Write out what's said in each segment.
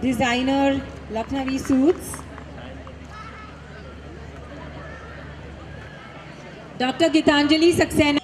designer Lucknowi suits. Dr. Gitanjali Saxena.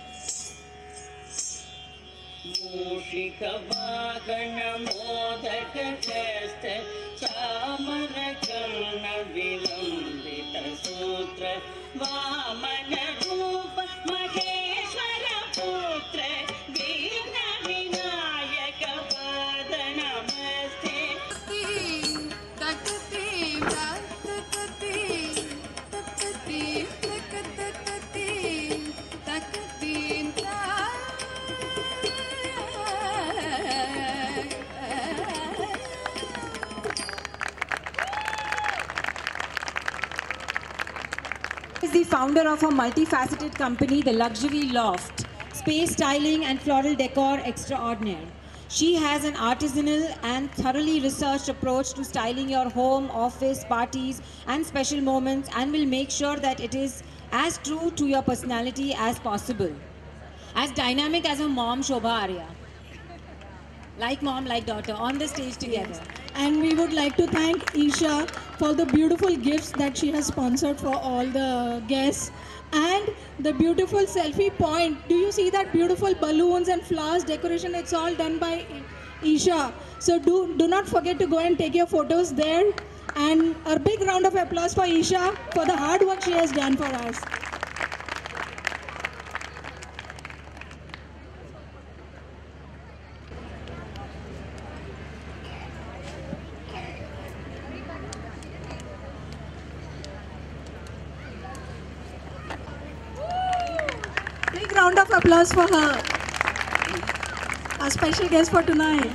Is the founder of a multifaceted company, the Luxury Loft, space styling and floral decor extraordinaire. She has an artisanal and thoroughly researched approach to styling your home, office, parties and special moments, and will make sure that it is as true to your personality as possible. As dynamic as her mom, Shobha Arya. Like mom, like daughter, on the stage together. And we would like to thank Isha for the beautiful gifts that she has sponsored for all the guests. And the beautiful selfie point. Do you see that beautiful balloons and flowers decoration? It's all done by Isha. So do not forget to go and take your photos there. And a big round of applause for Isha for the hard work she has done for us. Big round of applause for her, our special guest for tonight.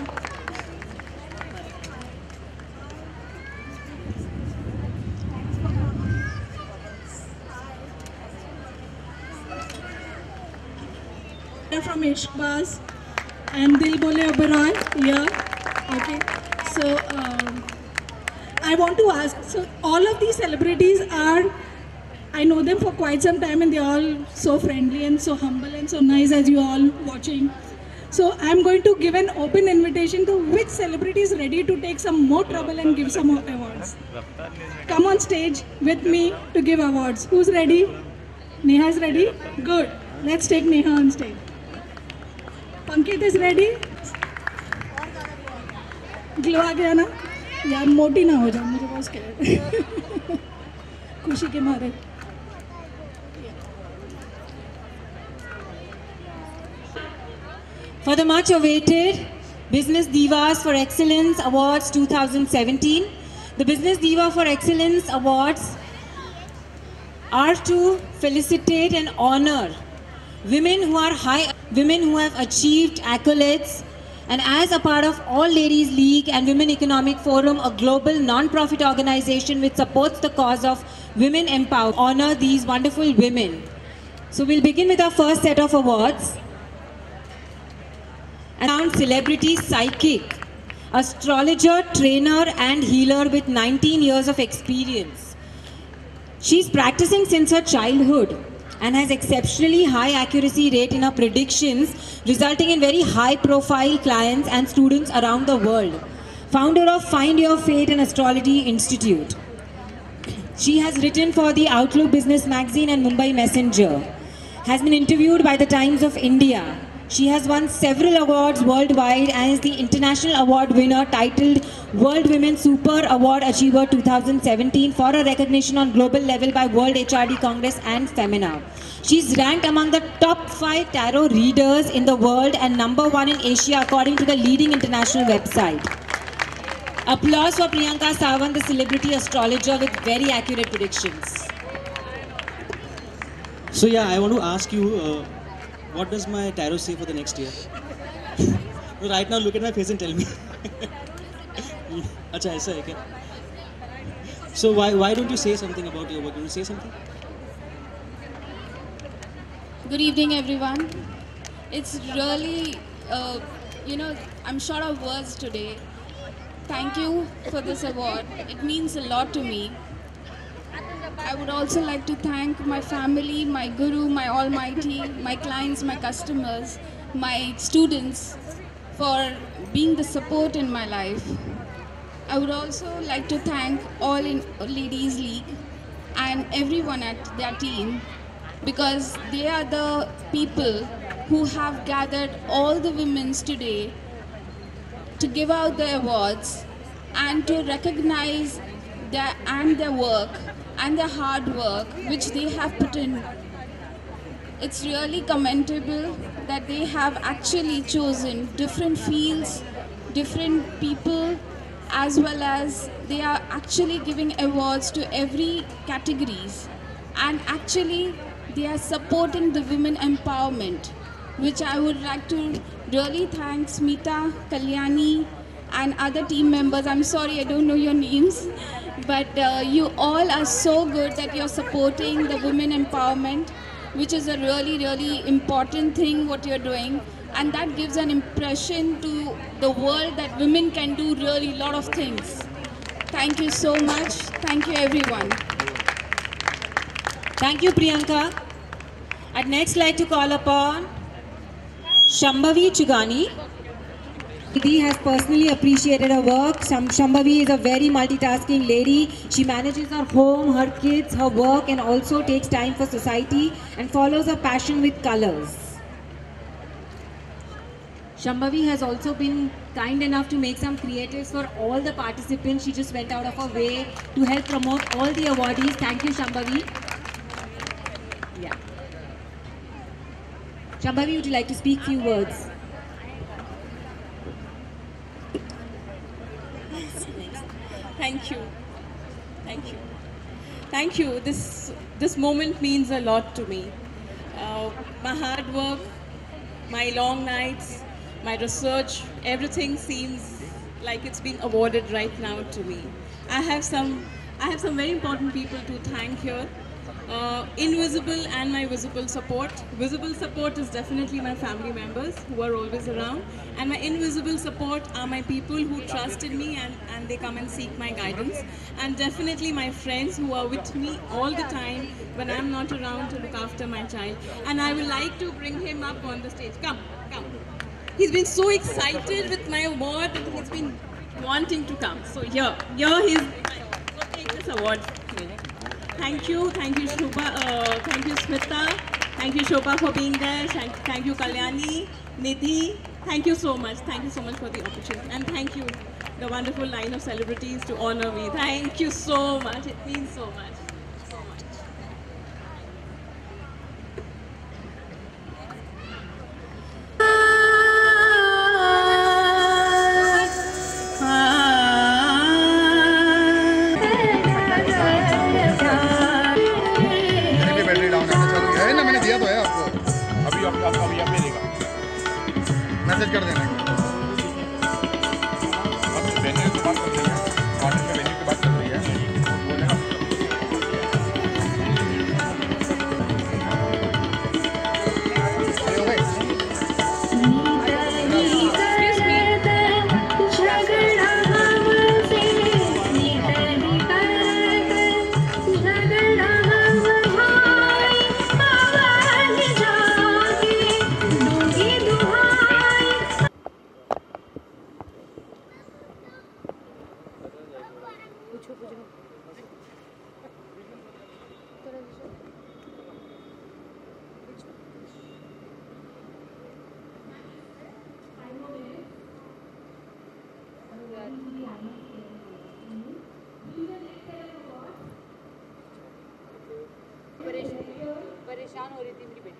From Ishbaz and Dil Bole Oberoi here. Okay, so I want to ask, so all of these celebrities are, I know them for quite some time and they're all so friendly and so humble and so nice as you all watching. So I'm going to give an open invitation to which celebrity is ready to take some more trouble and give some awards. Come on stage with me to give awards. Who's ready? Neha is ready? Good. Let's take Neha on stage. Pankit is ready? Glow आ गया ना? यार मोटी ना हो जाए, मुझे बहुत scared. खुशी के मारे. For the much awaited Business Divas for Excellence Awards 2017, the Business Diva for Excellence Awards are to felicitate and honor women who are women who have achieved accolades, and as a part of All Ladies League and Women Economic Forum, a global non-profit organization which supports the cause of women empowerment, honor these wonderful women. So we'll begin with our first set of awards. And celebrity psychic, astrologer, trainer and healer with 19 years of experience. She's practicing since her childhood and has exceptionally high accuracy rate in her predictions, resulting in very high profile clients and students around the world. Founder of Find Your Fate and Astrology Institute. She has written for the Outlook Business Magazine and Mumbai Messenger. Has been interviewed by the Times of India. She has won several awards worldwide and is the international award winner titled World Women Super Award Achiever 2017 for a recognition on global level by World HRD Congress and Femina. She's ranked among the top 5 tarot readers in the world and #1 in Asia according to the leading international website. Applause for Priyanka Sawant, the celebrity astrologer with very accurate predictions. So yeah, I want to ask you, what does my tarot say for the next year? Right now, look at my face and tell me. Acha, aisa hai kya? So why don't you say something about your work? You want to say something? Good evening, everyone. It's really, I'm short of words today. Thank you for this award. It means a lot to me. I would also like to thank my family, my guru, my almighty, my clients, my customers, my students for being the support in my life. I would also like to thank all in Ladies League and everyone at their team, because they are the people who have gathered all the women's today to give out the awards and to recognize their work and their hard work which they have put in. It's really commendable that they have actually chosen different fields, different people, as well as they are actually giving awards to every categories, and actually they are supporting the women empowerment, which I would like to really thank Smita, Kalyani, and other team members. I'm sorry I don't know your names, but you all are so good that you're supporting the women empowerment, which is a really important thing what you're doing, and that gives an impression to the world that women can do really lot of things. Thank you so much. Thank you everyone. Thank you, Priyanka. I'd next like to call upon Shambhavi Chugani. Didi has personally appreciated her work. Shambhavi is a very multitasking lady. She manages her home, her kids, her work, and also takes time for society and follows her passion with colors. Shambhavi has also been kind enough to make some creatives for all the participants. She just went out of her way to help promote all the awardees. Thank you, Shambhavi. Yeah. Shambhavi, would you like to speak few words? Thank you. Thank you. Thank you. This moment means a lot to me. My hard work, my long nights, my research, everything seems like it's being awarded right now to me. I have some very important people to thank here. Invisible and my visible support. Visible support is definitely my family members who are always around, and my invisible support are my people who trust in me and they come and seek my guidance, and definitely my friends who are with me all the time when I'm not around to look after my child. And I would like to bring him up on the stage. Come. He's been so excited with my award that he's been wanting to come. So here he's go take this award. Thank you Shobha, thank you Smita, thank you Shobha for being there, thank you Kalyani, Nidhi, thank you so much for the opportunity, and thank you the wonderful line of celebrities to honor me. Thank you so much, it means so much. Message कर देना venue की बात कर रही है, venue की बात कर रही है, परेशान हो रही थी मेरी बेटी।